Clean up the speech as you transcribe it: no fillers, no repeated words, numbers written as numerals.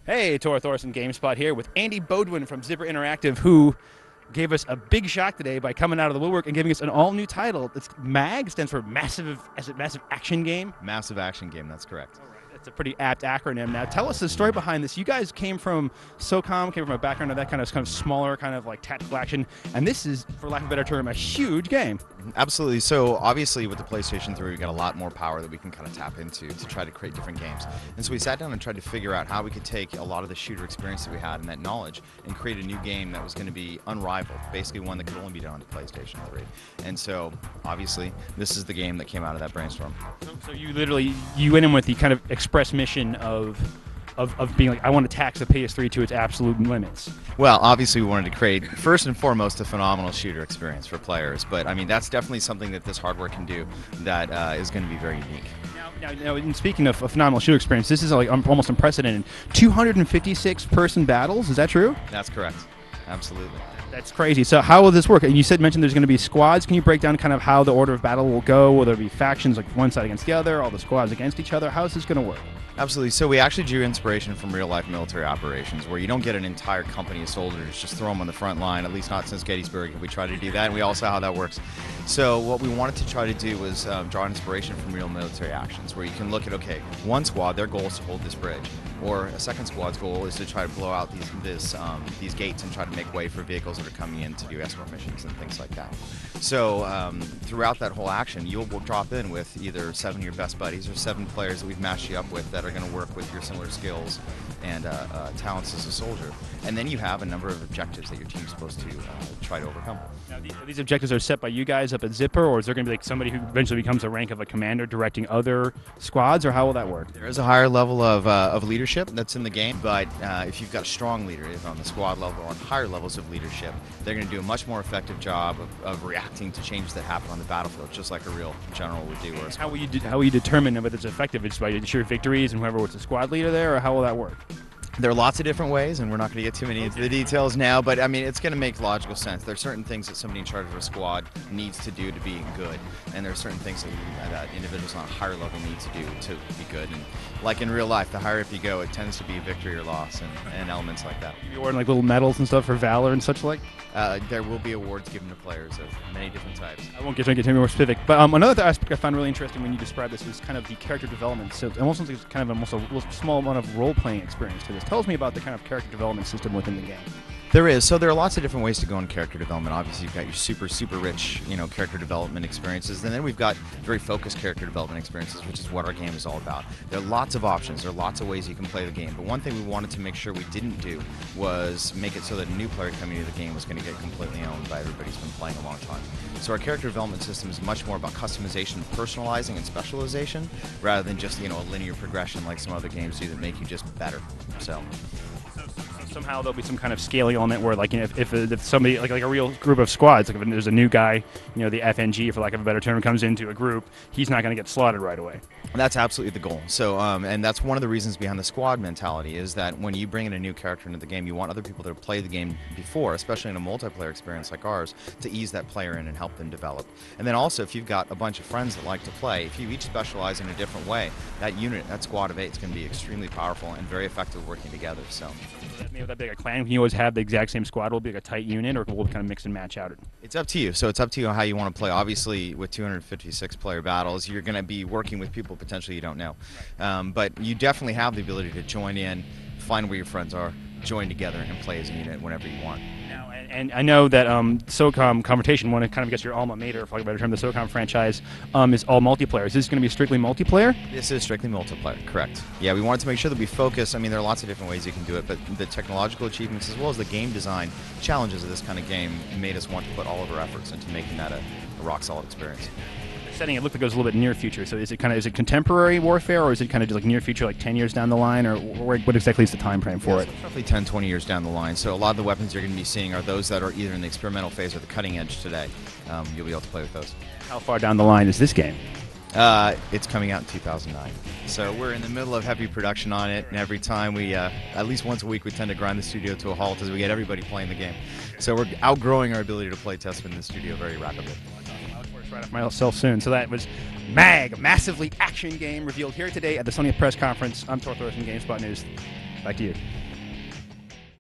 Hey, Tor Thorson GameSpot here with Andy Bodwin from Zipper Interactive, who gave us a big shock today by coming out of the woodwork and giving us an all-new title. It's MAG, stands for Massive Action Game. Massive Action Game, that's correct. That's a pretty apt acronym. Now, tell us the story behind this. You guys came from SOCOM, came from a background of that kind of smaller, kind of like tactical action, and this is, for lack of a better term, a huge game. Absolutely. So obviously with the PlayStation 3, we've got a lot more power that we can kind of tap into to try to create different games. And so we sat down and tried to figure out how we could take a lot of the shooter experience that we had and that knowledge and create a new game that was going to be unrivaled, basically one that could only be done on the PlayStation 3. And so obviously this is the game that came out of that brainstorm. So you went in with the kind of express mission of being like, I want to tax the PS3 to its absolute limits. Well, obviously we wanted to create, first and foremost, a phenomenal shooter experience for players. But I mean, that's definitely something that this hardware can do that is going to be very unique. Now, and speaking of a phenomenal shooter experience, this is like almost unprecedented. 256 person battles, is that true? That's correct. Absolutely. That's crazy. So how will this work? And you mentioned there's going to be squads. Can you break down kind of how the order of battle will go? Will there be factions like one side against the other, all the squads against each other? How is this going to work? Absolutely. So we actually drew inspiration from real-life military operations where you don't get an entire company of soldiers, just throw them on the front line, at least not since Gettysburg. We try to do that, and we all saw how that works. So what we wanted to try to do was draw inspiration from real military actions where you can look at, okay, one squad, their goal is to hold this bridge, or a second squad's goal is to try to blow out these gates and try to make way for vehicles that are coming in to do escort missions and things like that. So throughout that whole action, you'll drop in with either 7 of your best buddies or 7 players that we've matched you up with that are going to work with your similar skills and talents as a soldier. And then you have a number of objectives that your team's supposed to try to overcome. Now, these objectives are set by you guys up at Zipper, or is there going to be like somebody who eventually becomes a rank of a commander directing other squads, or how will that work? There is a higher level of leadership that's in the game, but if you've got a strong leader on the squad level or on higher levels of leadership, they're going to do a much more effective job of reacting to changes that happen on the battlefield, just like a real general would do. How will you determine whether it's effective? It's by sheer victories and whoever was the squad leader there, or how will that work? There are lots of different ways, and we're not going to get too many into the details now, but I mean, it's going to make logical sense. There are certain things that somebody in charge of a squad needs to do to be good, and there are certain things that individuals on a higher level need to do to be good. And like in real life, the higher up you go, it tends to be victory or loss and elements like that. You're awarding like little medals and stuff for valor and such like? There will be awards given to players of many different types. I won't get any more specific, but another aspect I found really interesting when you described this was kind of the character development. So it almost looks like kind of almost a small amount of role-playing experience to this. Tell me about the kind of character development system within the game. There is. So there are lots of different ways to go in character development. Obviously, you've got your super rich, character development experiences, and then we've got very focused character development experiences, which is what our game is all about. There are lots of options. There are lots of ways you can play the game, but one thing we wanted to make sure we didn't do was make it so that a new player coming into the game was going to get completely owned by everybody who's been playing a long time. So our character development system is much more about customization, personalizing, and specialization, rather than just a linear progression like some other games do that make you just better. So somehow there'll be some kind of scaling element where, like, if somebody like a real group of squads, like if there's a new guy, the FNG, for lack of a better term, comes into a group, he's not going to get slaughtered right away. That's absolutely the goal. So, and that's one of the reasons behind the squad mentality is that when you bring in a new character into the game, you want other people that have played the game before, especially in a multiplayer experience like ours, to ease that player in and help them develop. And then also, if you've got a bunch of friends that like to play, if you each specialize in a different way, that squad of 8 is going to be extremely powerful and very effective working together. So. Maybe that big a clan, can you always have the exact same squad? Will it be like a tight unit, or will it kind of mix and match out? It's up to you. So it's up to you how you want to play. Obviously, with 256 player battles, you're going to be working with people potentially you don't know. But you definitely have the ability to join in, find where your friends are, join together, and play as a unit whenever you want. And I know that SOCOM Confrontation, one of kind of gets your alma mater, for lack of a better term, the SOCOM franchise, is all multiplayer. Is this going to be strictly multiplayer? This is strictly multiplayer, correct. Yeah, we wanted to make sure that we focus. I mean, there are lots of different ways you can do it, but the technological achievements as well as the game design challenges of this kind of game made us want to put all of our efforts into making that a rock-solid experience. Setting it looked like it was a little bit near future. So is it contemporary warfare, or is it kind of just like near future, like 10 years down the line, or what exactly is the time frame for it? It's roughly 10, 20 years down the line. So a lot of the weapons you're going to be seeing are those that are either in the experimental phase or the cutting edge today. You'll be able to play with those. How far down the line is this game? It's coming out in 2009. So we're in the middle of heavy production on it, and every time we, at least once a week, we tend to grind the studio to a halt as we get everybody playing the game. So we're outgrowing our ability to play test in the studio very rapidly. Right off myself soon. So that was MAG, Massively Action Game, revealed here today at the Sony press conference. I'm Tor Thorson, GameSpot News. Bye. Back to you.